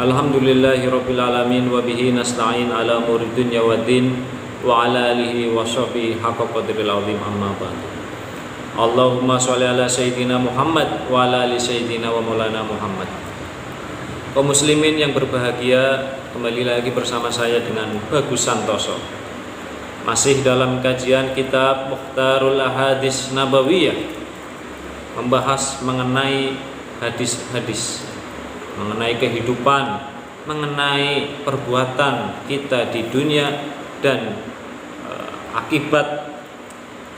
Alhamdulillahirabbil alamin wa bihi nasta'in ala umuri dunya waddin wa ala alihi wa sahbihi haqqa qadril azim amma ba'du. Allahumma sholli ala sayyidina Muhammad wa ala ali sayyidina wa maulana Muhammad. Kaum muslimin yang berbahagia, kembali lagi bersama saya dengan Bagus Santoso. Masih dalam kajian kitab Mukhtarul Ahadits Nabawiyah, membahas mengenai hadis-hadis, mengenai kehidupan, mengenai perbuatan kita di dunia dan akibat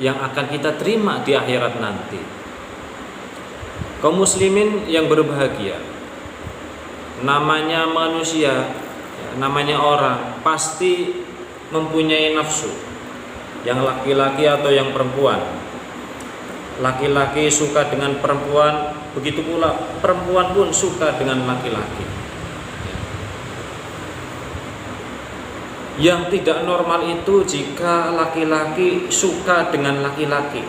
yang akan kita terima di akhirat nanti. Kaum muslimin yang berbahagia, namanya manusia, namanya orang, pasti mempunyai nafsu, yang laki-laki atau yang perempuan. Laki-laki suka dengan perempuan, begitu pula perempuan pun suka dengan laki-laki. Yang tidak normal itu jika laki-laki suka dengan laki-laki,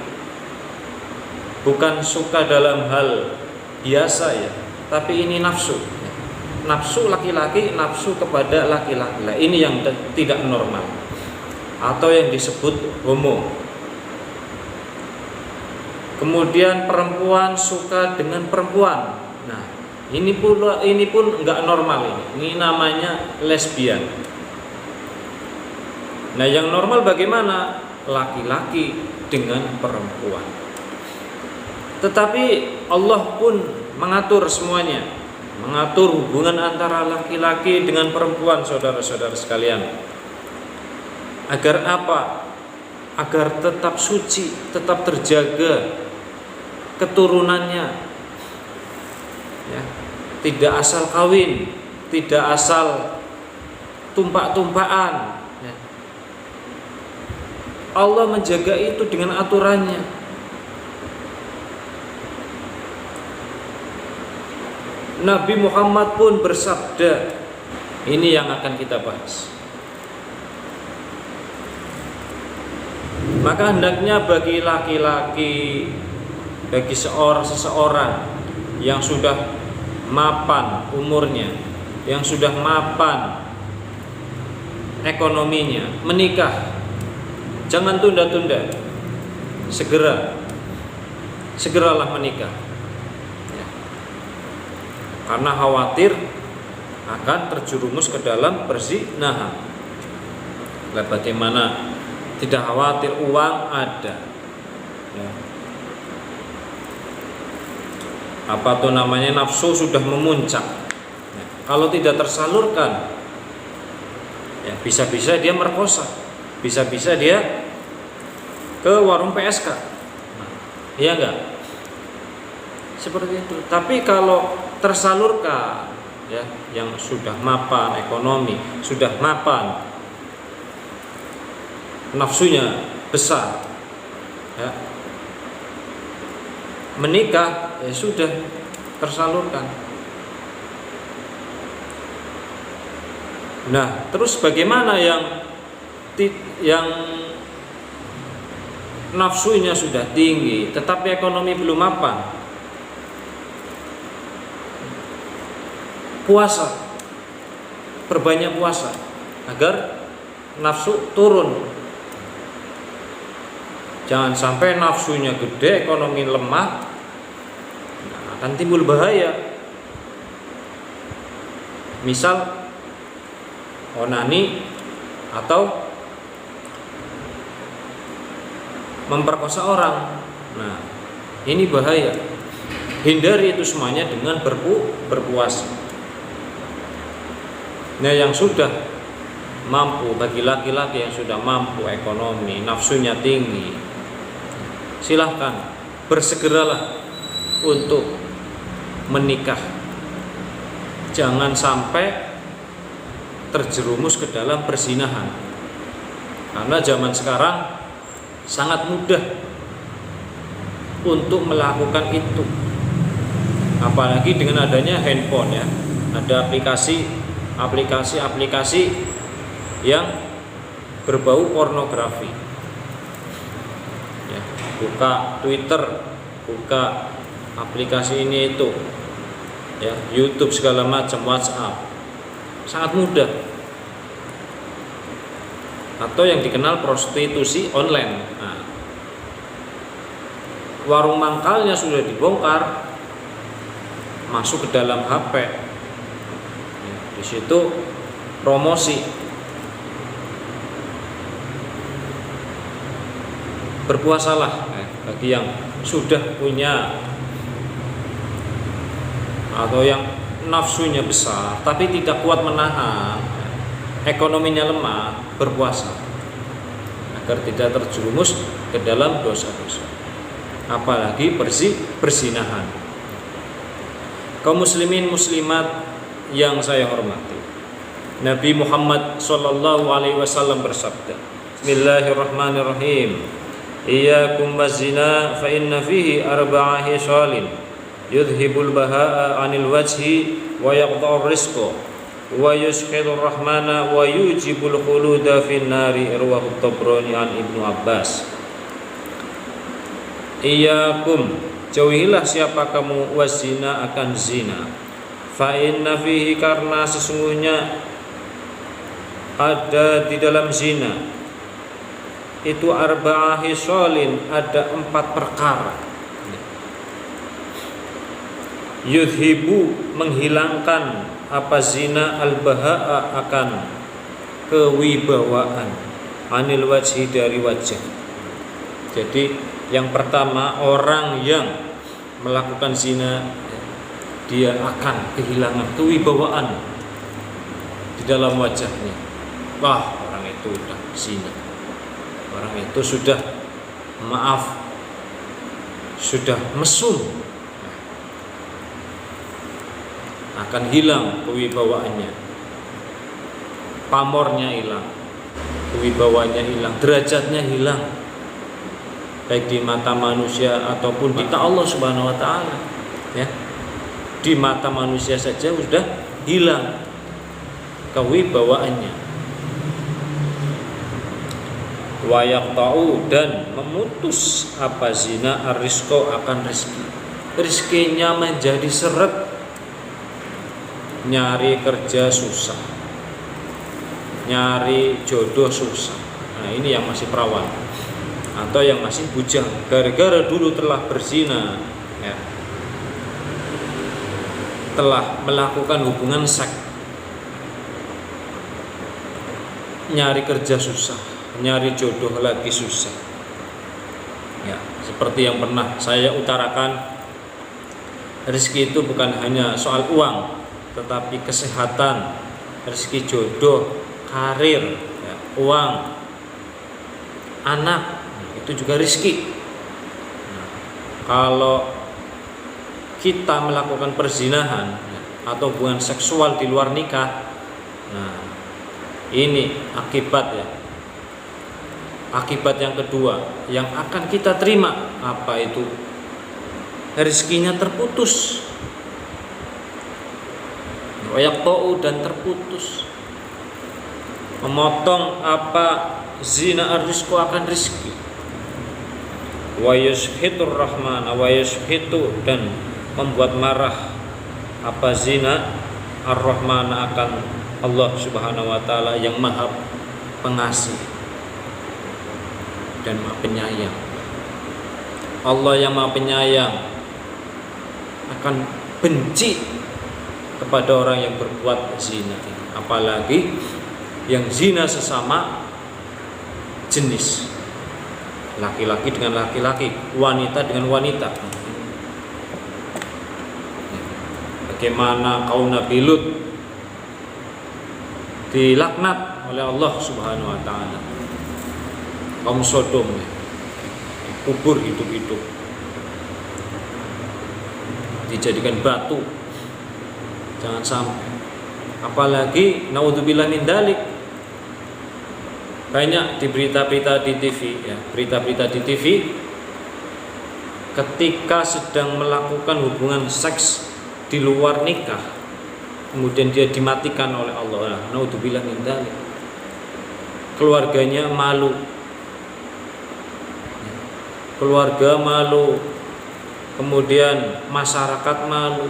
bukan suka dalam hal biasa ya, tapi ini nafsu. Nafsu laki-laki, nafsu kepada laki-laki. Ini yang tidak normal, atau yang disebut homo. Kemudian perempuan suka dengan perempuan. Nah, ini pun enggak normal ini. Ini namanya lesbian. Nah, yang normal bagaimana? Laki-laki dengan perempuan. Tetapi Allah pun mengatur semuanya, mengatur hubungan antara laki-laki dengan perempuan, saudara-saudara sekalian. Agar apa? Agar tetap suci, tetap terjaga keturunannya, ya, tidak asal kawin, tidak asal tumpak-tumpakan, ya. Allah menjaga itu dengan aturannya. Nabi Muhammad pun bersabda, ini yang akan kita bahas. Maka hendaknya bagi laki-laki, bagi seseorang yang sudah mapan umurnya, yang sudah mapan ekonominya, menikah. Jangan tunda-tunda, segeralah menikah, ya. Karena khawatir akan terjerumus ke dalam perzinahan. Lah bagaimana tidak khawatir, uang ada, ya. Apa tuh namanya, nafsu sudah memuncak, ya. Kalau tidak tersalurkan, ya bisa-bisa dia merkosa, bisa-bisa dia ke warung PSK, iya enggak? Seperti itu. Tapi kalau tersalurkan, ya, yang sudah mapan ekonomi, sudah mapan nafsunya besar, ya, menikah, ya sudah tersalurkan. Nah, terus bagaimana yang nafsunya sudah tinggi tetapi ekonomi belum mapan? Puasa, perbanyak puasa agar nafsu turun. Jangan sampai nafsunya gede, ekonomi lemah, akan timbul bahaya. Misal onani atau memperkosa orang. Nah, ini bahaya. Hindari itu semuanya dengan berpuasa. Nah, yang sudah mampu, bagi laki-laki yang sudah mampu ekonomi, nafsunya tinggi, silahkan bersegeralah untuk menikah. Jangan sampai terjerumus ke dalam perzinahan. Karena zaman sekarang sangat mudah untuk melakukan itu. Apalagi dengan adanya handphone, ya. Ada aplikasi yang berbau pornografi, ya. Buka Twitter, buka aplikasi ini itu, ya, YouTube segala macam, WhatsApp, sangat mudah. Atau yang dikenal prostitusi online. Nah, warung mangkalnya sudah dibongkar, masuk ke dalam HP. Di situ promosi. Berpuasalah bagi yang sudah punya atau yang nafsunya besar tapi tidak kuat menahan, ekonominya lemah, berpuasa agar tidak terjerumus ke dalam dosa-dosa, apalagi berzinahan. Kaum muslimin muslimat yang saya hormati, Nabi Muhammad SAW bersabda, Bismillahirrahmanirrahim, Iyyakum waz-zina fa inna fihi arba'a hisalin yudhibul baha'a 'anil wajhi wa yaqta'ur rizqa wa yushhidur rahmana wa yujibul khuluda fin nari, rawahu Tabrani an Ibnu Abbas. Iyyakum, jauhilah siapa kamu, wazina, akan zina. Fa inna fihi, karena sesungguhnya ada di dalam zina itu arba'ah hisalin, ada 4 perkara. Yudhibu, menghilangkan apa zina, al-baha'a, akan kewibawaan, anil wajhi, dari wajah. Jadi yang pertama, orang yang melakukan zina dia akan kehilangan kewibawaan di dalam wajahnya. Wah, orang itu sudah zina, orang itu sudah sudah mesum, akan hilang kewibawaannya, pamornya hilang, kewibawaannya hilang, derajatnya hilang, baik di mata manusia ataupun di mata Allah Subhanahu wa taala. Ya. Di mata manusia saja sudah hilang kewibawaannya. Wa yaqta'u, dan memutus apa zina, ar-rizqa, akan rezeki. Rezekinya menjadi seret, nyari kerja susah, nyari jodoh susah. Nah, ini yang masih perawan atau yang masih bujang gara-gara dulu telah berzina, ya, telah melakukan hubungan seks, nyari kerja susah, nyari jodoh lagi susah. Ya, seperti yang pernah saya utarakan, rezeki itu bukan hanya soal uang, tetapi kesehatan, rezeki jodoh, karir, ya, uang, anak, itu juga rezeki. Nah, kalau kita melakukan perzinahan, ya, atau hubungan seksual di luar nikah, nah ini akibat, ya, akibat yang kedua yang akan kita terima, apa itu? Rezekinya terputus, wayaqta'u, dan terputus, memotong apa zina, ar-rizqu, akan rezeki. Wa yushhitur rahmana, wa yushhitu, dan membuat marah apa zina, ar-rahmana, akan Allah Subhanahu wa taala yang Maha Pengasih dan Maha Penyayang. Allah yang Maha Penyayang akan benci kepada orang yang berbuat zina, apalagi yang zina sesama jenis, laki-laki dengan laki-laki, wanita dengan wanita. Bagaimana kaum Nabi Lut dilaknat oleh Allah Subhanahu wa taala, kaum Sodom dikubur hidup-hidup, dijadikan batu, jangan sampai. Apalagi naudzubillah min dzalik, banyak di berita-berita di TV, ya, berita-berita di TV ketika sedang melakukan hubungan seks di luar nikah, kemudian dia dimatikan oleh Allah. Naudzubillah min dzalik. Keluarganya malu, keluarga malu, kemudian masyarakat malu.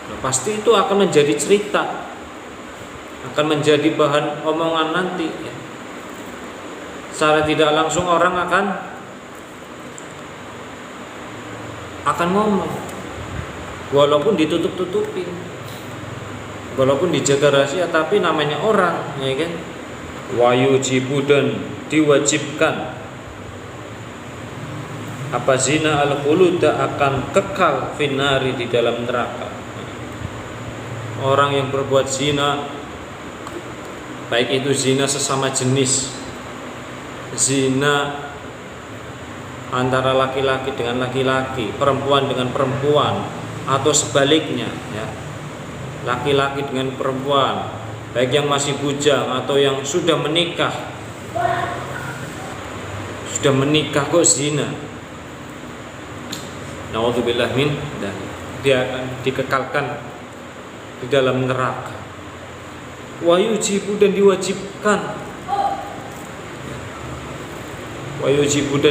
Nah, pasti itu akan menjadi cerita akan menjadi bahan omongan nanti ya. Secara tidak langsung orang akan ngomong, walaupun ditutup-tutupin, walaupun dijaga rahasia, tapi namanya orang, ya kan? Wayujibu, dan diwajibkan apa zina al-khuluda, akan kekal finari, di dalam neraka. Orang yang berbuat zina, baik itu zina sesama jenis, zina antara laki-laki dengan laki-laki, perempuan dengan perempuan, atau sebaliknya ya, laki-laki dengan perempuan, baik yang masih bujang atau yang sudah menikah kok zina, naudzubillah min, dan dia akan dikekalkan di dalam neraka. Wayujibu, dan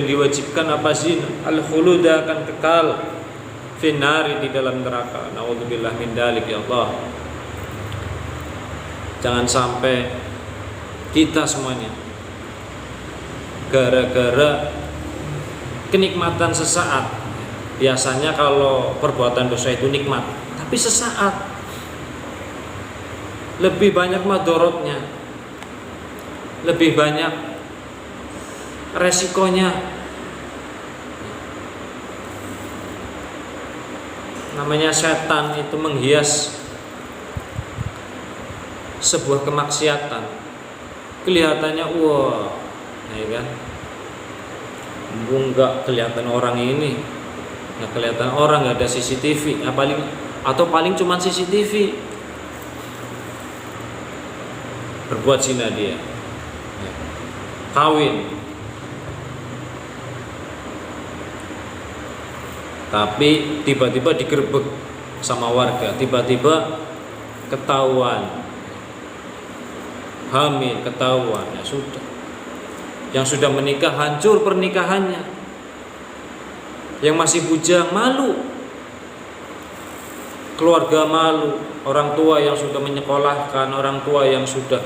diwajibkan apa zina al-khuluda, akan kekal finari, di dalam neraka. Naudzubillah min dalik, ya Allah. Jangan sampai kita semuanya gara-gara kenikmatan sesaat. Biasanya kalau perbuatan dosa itu nikmat, tapi sesaat, lebih banyak madorotnya, lebih banyak resikonya. Namanya setan itu menghias sebuah kemaksiatan, kelihatannya wah, ya kan, enggak kelihatan orang ini, nggak kelihatan orang, nggak ada CCTV, paling cuma CCTV, berbuat zina dia, ya, kawin, tapi tiba-tiba digerebek sama warga, tiba-tiba ketahuan hamil, ketahuan, ya sudah. Yang sudah menikah hancur pernikahannya, yang masih bujang malu, keluarga malu, orang tua yang sudah menyekolahkan, orang tua yang sudah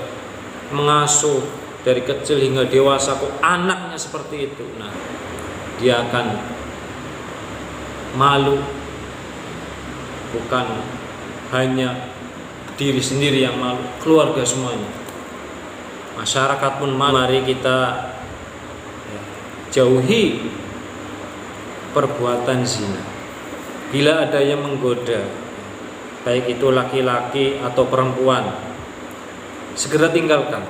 mengasuh dari kecil hingga dewasa, kok anaknya seperti itu. Nah, dia akan malu, bukan hanya diri sendiri yang malu, keluarga semuanya, masyarakat pun malu. Mari kita jauhi perbuatan zina. Bila ada yang menggoda, baik itu laki-laki atau perempuan, segera tinggalkan.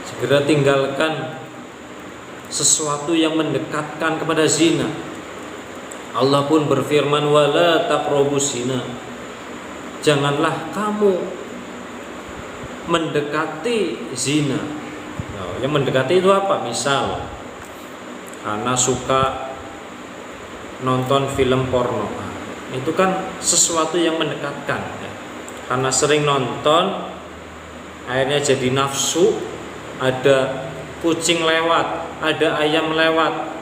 Segera tinggalkan sesuatu yang mendekatkan kepada zina. Allah pun berfirman, wala taqrabus zina, janganlah kamu mendekati zina. Nah, yang mendekati itu apa? Misal karena suka nonton film porno, nah, itu kan sesuatu yang mendekatkan ya. Karena sering nonton, akhirnya jadi nafsu. Ada kucing lewat, ada ayam lewat,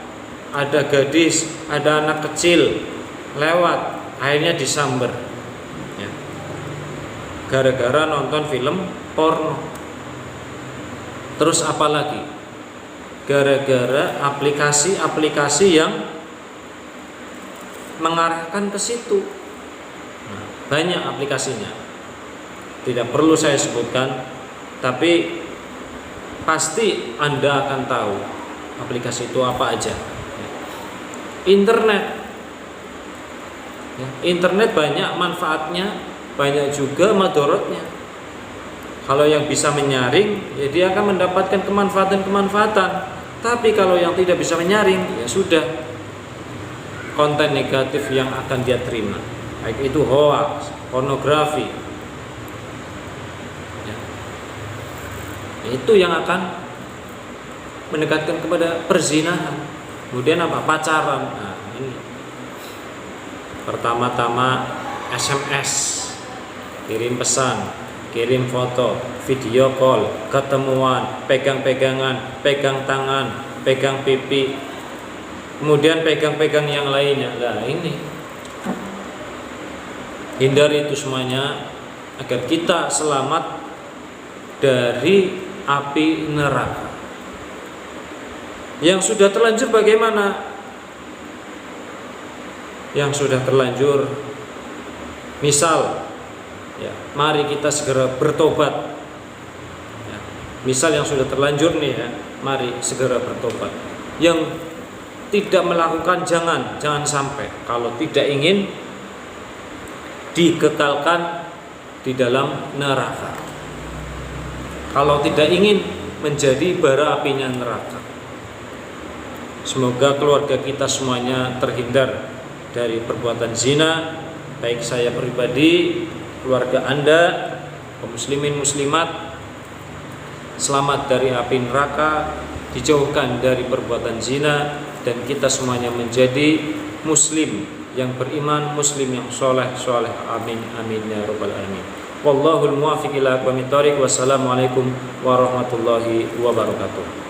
ada gadis, ada anak kecil lewat, akhirnya disamber ya, gara-gara nonton film porno. Terus apalagi? Gara-gara aplikasi-aplikasi yang mengarahkan ke situ. Nah, banyak aplikasinya, tidak perlu saya sebutkan, tapi pasti Anda akan tahu aplikasi itu apa aja. Internet ya, internet banyak manfaatnya, banyak juga madorotnya. Kalau yang bisa menyaring, ya dia akan mendapatkan kemanfaatan. Tapi kalau yang tidak bisa menyaring, ya sudah, konten negatif yang akan dia terima, baik itu hoax, pornografi ya, itu yang akan mendekatkan kepada perzinahan. Kemudian apa? Pacaran. Nah, ini pertama-tama SMS, kirim pesan, kirim foto, video call, ketemuan, pegang-pegangan, pegang tangan, pegang pipi, kemudian pegang-pegang yang lainnya. Nah, ini hindari itu semuanya agar kita selamat dari api neraka. Yang sudah terlanjur bagaimana? Yang sudah terlanjur, misal ya, mari kita segera bertobat ya. Misal yang sudah terlanjur nih ya, mari segera bertobat. Yang tidak melakukan jangan sampai, kalau tidak ingin dikekalkan di dalam neraka, kalau tidak ingin menjadi bara apinya neraka. Semoga keluarga kita semuanya terhindar dari perbuatan zina, baik saya pribadi, keluarga Anda, kaum muslimin muslimat, selamat dari api neraka, dijauhkan dari perbuatan zina, dan kita semuanya menjadi muslim yang beriman, muslim yang soleh. Amin amin ya rabbal alamin. Wallahul muwaffiq ila aqwamit thoriq. Wassalamualaikum warahmatullahi wabarakatuh.